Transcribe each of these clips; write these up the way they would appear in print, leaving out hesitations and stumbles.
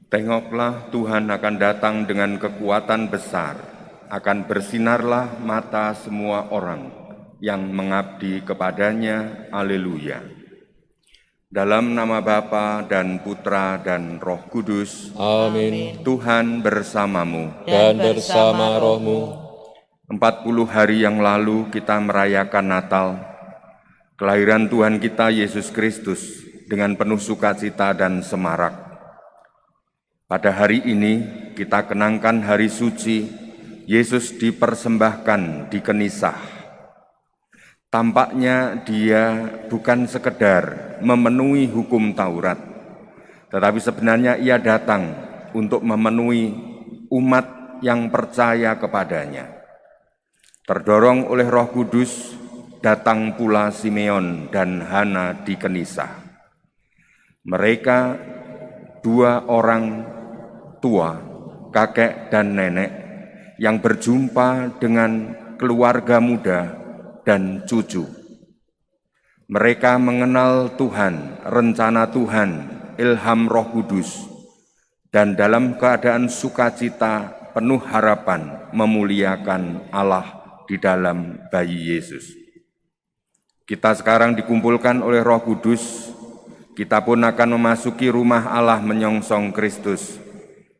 Tengoklah, Tuhan akan datang dengan kekuatan besar, akan bersinarlah mata semua orang yang mengabdi kepadanya. Haleluya. Dalam nama Bapa dan Putra dan Roh Kudus. Amin. Tuhan bersamamu. Dan bersama rohmu. 40 hari yang lalu kita merayakan Natal, kelahiran Tuhan kita Yesus Kristus dengan penuh sukacita dan semarak. Pada hari ini kita kenangkan hari suci Yesus dipersembahkan di Kenisah. Tampaknya dia bukan sekedar memenuhi hukum Taurat, tetapi sebenarnya ia datang untuk memenuhi umat yang percaya kepadanya. Terdorong oleh Roh Kudus, datang pula Simeon dan Hana di Kenisah. Mereka dua orang tua, kakek dan nenek yang berjumpa dengan keluarga muda dan cucu. Mereka mengenal Tuhan, rencana Tuhan, ilham Roh Kudus, dan dalam keadaan sukacita penuh harapan memuliakan Allah di dalam bayi Yesus. Kita sekarang dikumpulkan oleh Roh Kudus, kita pun akan memasuki rumah Allah menyongsong Kristus.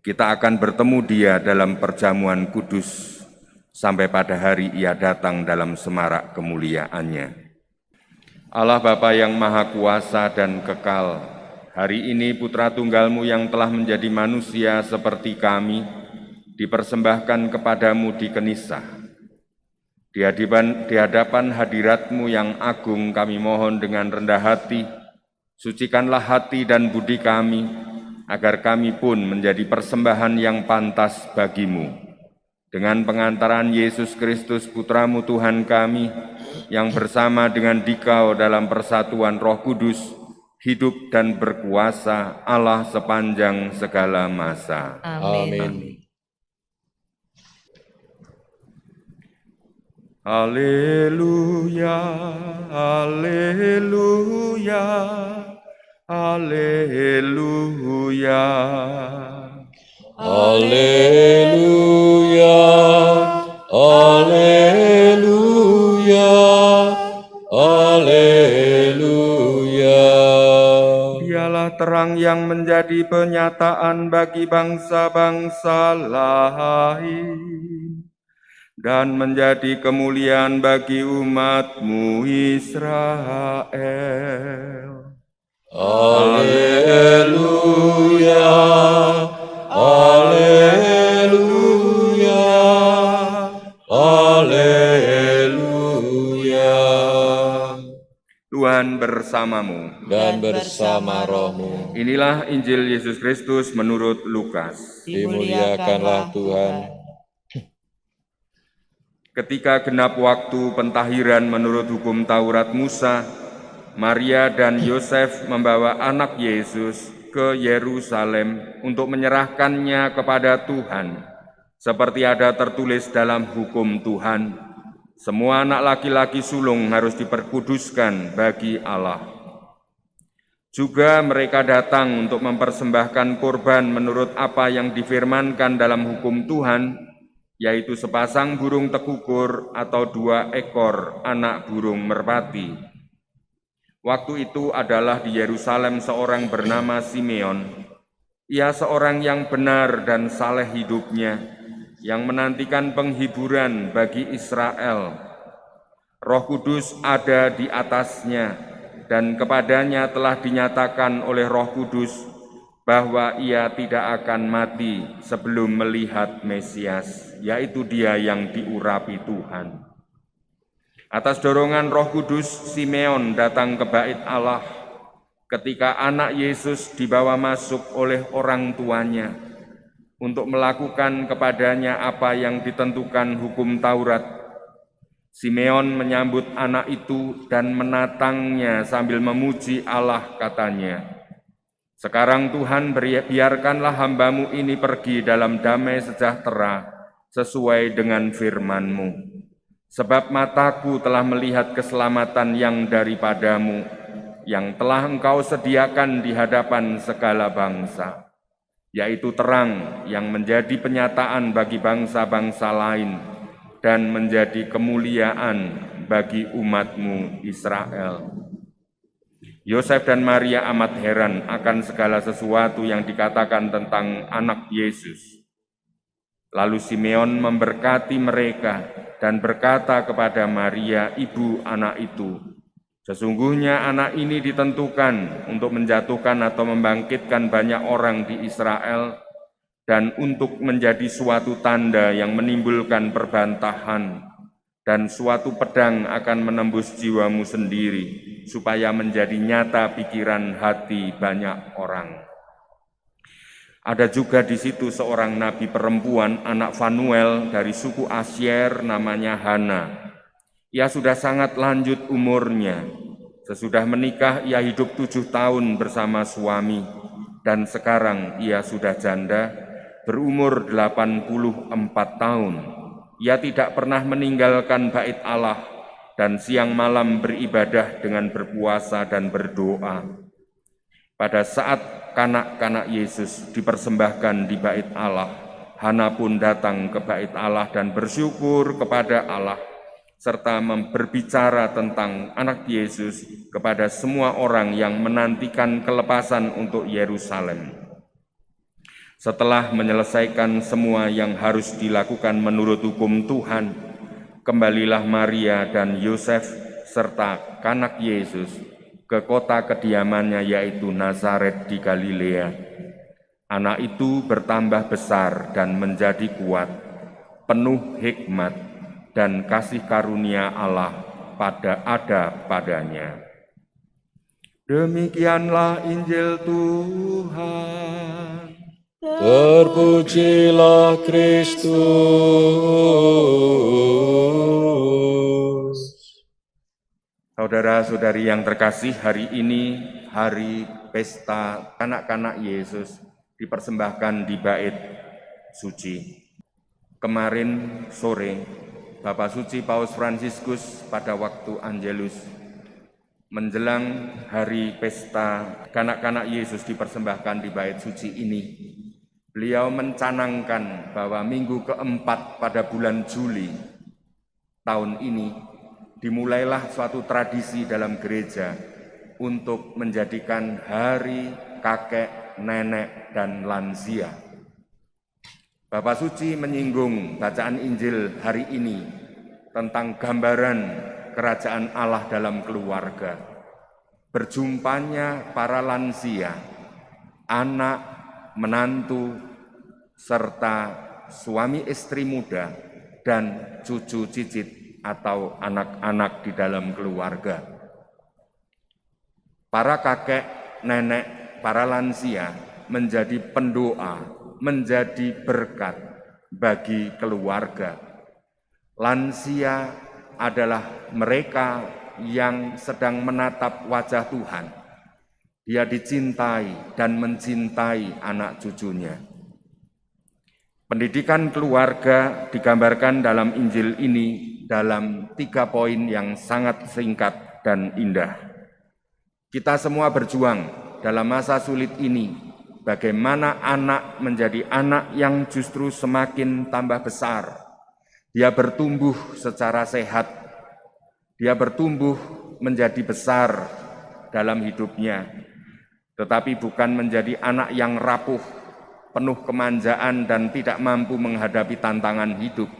Kita akan bertemu Dia dalam perjamuan kudus, sampai pada hari Ia datang dalam semarak kemuliaannya. Allah Bapa yang Maha Kuasa dan kekal, hari ini Putra Tunggal-Mu yang telah menjadi manusia seperti kami, dipersembahkan kepadamu di Kenisah. Di hadapan hadirat-Mu yang agung kami mohon dengan rendah hati, sucikanlah hati dan budi kami, agar kami pun menjadi persembahan yang pantas bagimu. Dengan pengantaran Yesus Kristus Putra-Mu Tuhan kami, yang bersama dengan Dikau dalam persatuan Roh Kudus, hidup dan berkuasa Allah sepanjang segala masa. Amin. Haleluya, haleluya. Haleluya. Haleluya. Haleluya. Haleluya. Dialah terang yang menjadi penyataan bagi bangsa-bangsa lain dan menjadi kemuliaan bagi umat-Mu Israel. Haleluya, haleluya, haleluya. Tuhan bersamamu. Dan bersama rohmu. Inilah Injil Yesus Kristus menurut Lukas. Dimuliakanlah Tuhan. Ketika genap waktu pentahiran menurut hukum Taurat Musa, Maria dan Yosef membawa anak Yesus ke Yerusalem untuk menyerahkannya kepada Tuhan. Seperti ada tertulis dalam hukum Tuhan, semua anak laki-laki sulung harus diperkuduskan bagi Allah. Juga mereka datang untuk mempersembahkan korban menurut apa yang difirmankan dalam hukum Tuhan, yaitu sepasang burung tekukur atau 2 ekor anak burung merpati. Waktu itu adalah di Yerusalem seorang bernama Simeon. Ia seorang yang benar dan saleh hidupnya, yang menantikan penghiburan bagi Israel. Roh Kudus ada di atasnya, dan kepadanya telah dinyatakan oleh Roh Kudus bahwa ia tidak akan mati sebelum melihat Mesias, yaitu Dia yang diurapi Tuhan. Atas dorongan Roh Kudus, Simeon datang ke Bait Allah ketika anak Yesus dibawa masuk oleh orang tuanya untuk melakukan kepadanya apa yang ditentukan hukum Taurat. Simeon menyambut anak itu dan menatangnya sambil memuji Allah, katanya, "Sekarang Tuhan, biarkanlah hamba-Mu ini pergi dalam damai sejahtera sesuai dengan firman-Mu. Sebab mataku telah melihat keselamatan yang daripada-Mu, yang telah Engkau sediakan di hadapan segala bangsa, yaitu terang yang menjadi penyataan bagi bangsa-bangsa lain dan menjadi kemuliaan bagi umat-Mu Israel. Yosef dan Maria amat heran akan segala sesuatu yang dikatakan tentang anak Yesus. Lalu Simeon memberkati mereka dan berkata kepada Maria, ibu anak itu, sesungguhnya anak ini ditentukan untuk menjatuhkan atau membangkitkan banyak orang di Israel dan untuk menjadi suatu tanda yang menimbulkan perbantahan dan suatu pedang akan menembus jiwamu sendiri supaya menjadi nyata pikiran hati banyak orang. Ada juga di situ seorang nabi perempuan, anak Fanuel dari suku Asyer, namanya Hana. Ia sudah sangat lanjut umurnya. Sesudah menikah, ia hidup 7 tahun bersama suami, dan sekarang ia sudah janda, berumur 84 tahun. Ia tidak pernah meninggalkan bait Allah, dan siang malam beribadah dengan berpuasa dan berdoa. Pada saat kanak-kanak Yesus dipersembahkan di bait Allah, Hana pun datang ke bait Allah dan bersyukur kepada Allah, serta berbicara tentang anak Yesus kepada semua orang yang menantikan kelepasan untuk Yerusalem. Setelah menyelesaikan semua yang harus dilakukan menurut hukum Tuhan, kembalilah Maria dan Yosef serta kanak Yesus ke kota kediamannya, yaitu Nazaret di Galilea. Anak itu bertambah besar dan menjadi kuat, penuh hikmat dan kasih karunia Allah ada padanya. Demikianlah Injil Tuhan. Terpujilah Kristus. Saudara-saudari yang terkasih, hari ini hari pesta kanak-kanak Yesus dipersembahkan di bait suci. Kemarin sore, Bapak Suci Paus Fransiskus pada waktu Angelus menjelang hari pesta kanak-kanak Yesus dipersembahkan di bait suci ini, beliau mencanangkan bahwa minggu keempat pada bulan Juli tahun ini dimulailah suatu tradisi dalam gereja untuk menjadikan hari kakek, nenek, dan lansia. Bapak Suci menyinggung bacaan Injil hari ini tentang gambaran kerajaan Allah dalam keluarga. Berjumpanya para lansia, anak, menantu, serta suami istri muda, dan cucu cicit atau anak-anak di dalam keluarga. Para kakek, nenek, para lansia menjadi pendoa, menjadi berkat bagi keluarga. Lansia adalah mereka yang sedang menatap wajah Tuhan. Dia dicintai dan mencintai anak cucunya. Pendidikan keluarga digambarkan dalam Injil ini dalam 3 poin yang sangat singkat dan indah. Kita semua berjuang dalam masa sulit ini, bagaimana anak menjadi anak yang justru semakin tambah besar. Dia bertumbuh secara sehat, dia bertumbuh menjadi besar dalam hidupnya, tetapi bukan menjadi anak yang rapuh, penuh kemanjaan dan tidak mampu menghadapi tantangan hidup,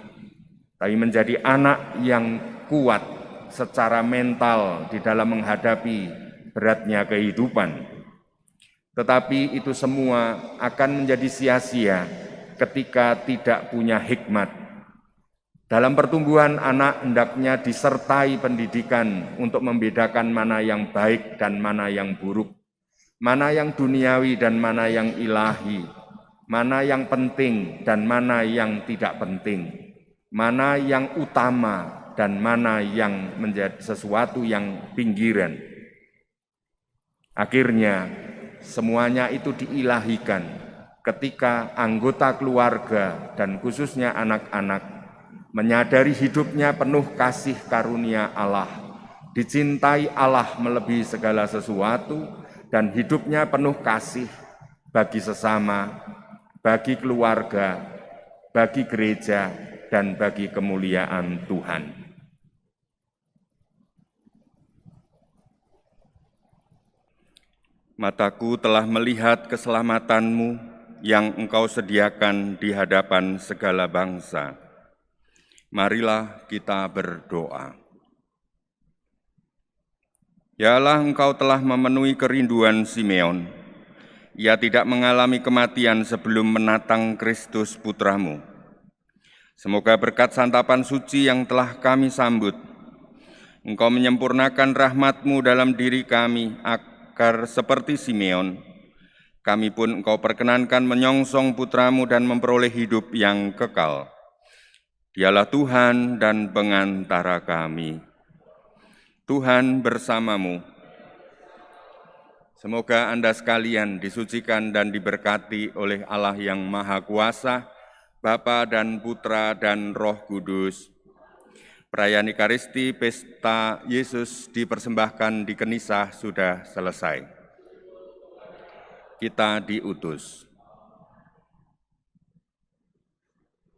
tapi menjadi anak yang kuat secara mental di dalam menghadapi beratnya kehidupan. Tetapi itu semua akan menjadi sia-sia ketika tidak punya hikmat. Dalam pertumbuhan anak hendaknya disertai pendidikan untuk membedakan mana yang baik dan mana yang buruk, mana yang duniawi dan mana yang ilahi, mana yang penting dan mana yang tidak penting, mana yang utama dan mana yang menjadi sesuatu yang pinggiran. Akhirnya semuanya itu diilahikan ketika anggota keluarga dan khususnya anak-anak menyadari hidupnya penuh kasih karunia Allah, dicintai Allah melebihi segala sesuatu, dan hidupnya penuh kasih bagi sesama, bagi keluarga, bagi gereja, dan bagi kemuliaan Tuhan. Mataku telah melihat keselamatan-Mu yang Engkau sediakan di hadapan segala bangsa. Marilah kita berdoa. Ya Allah, Engkau telah memenuhi kerinduan Simeon. Ia tidak mengalami kematian sebelum menatang Kristus Putra-Mu. Semoga berkat santapan suci yang telah kami sambut, Engkau menyempurnakan rahmat-Mu dalam diri kami, agar seperti Simeon, kami pun Engkau perkenankan menyongsong Putra-Mu dan memperoleh hidup yang kekal. Dialah Tuhan dan pengantara kami. Tuhan bersamamu. Semoga Anda sekalian disucikan dan diberkati oleh Allah yang Maha Kuasa, Bapa dan Putra dan Roh Kudus. Perayaan Ekaristi Pesta Yesus dipersembahkan di Kenisah sudah selesai. Kita diutus.